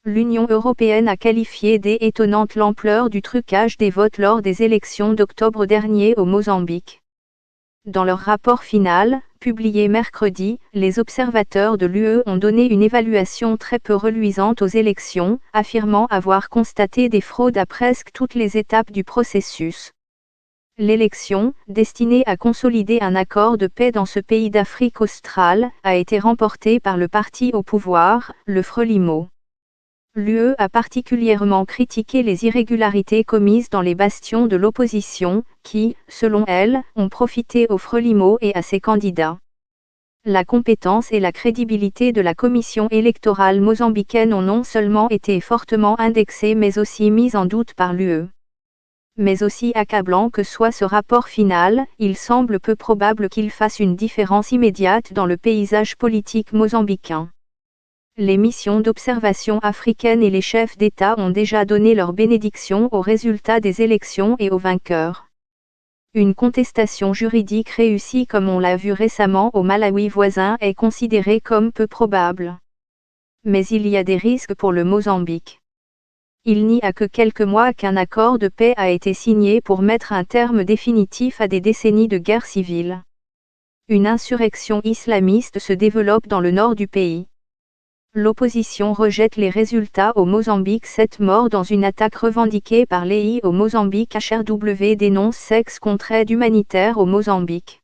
L'Union européenne a qualifié d'étonnante l'ampleur du trucage des votes lors des élections d'octobre dernier au Mozambique. Dans leur rapport final, publié mercredi, les observateurs de l'UE ont donné une évaluation très peu reluisante aux élections, affirmant avoir constaté des fraudes à presque toutes les étapes du processus. L'élection, destinée à consolider un accord de paix dans ce pays d'Afrique australe, a été remportée par le parti au pouvoir, le Frelimo. L'UE a particulièrement critiqué les irrégularités commises dans les bastions de l'opposition, qui, selon elle, ont profité au Frelimo et à ses candidats. La compétence et la crédibilité de la commission électorale mozambicaine ont non seulement été fortement indexées mais aussi mises en doute par l'UE. Mais aussi accablant que soit ce rapport final, il semble peu probable qu'il fasse une différence immédiate dans le paysage politique mozambicain. Les missions d'observation africaines et les chefs d'État ont déjà donné leur bénédiction aux résultats des élections et aux vainqueurs. Une contestation juridique réussie comme on l'a vu récemment au Malawi voisin est considérée comme peu probable. Mais il y a des risques pour le Mozambique. Il n'y a que quelques mois qu'un accord de paix a été signé pour mettre un terme définitif à des décennies de guerre civile. Une insurrection islamiste se développe dans le nord du pays. L'opposition rejette les résultats au Mozambique. 7 morts dans une attaque revendiquée par l'EI au Mozambique. HRW dénonce sexe contre aide humanitaire au Mozambique.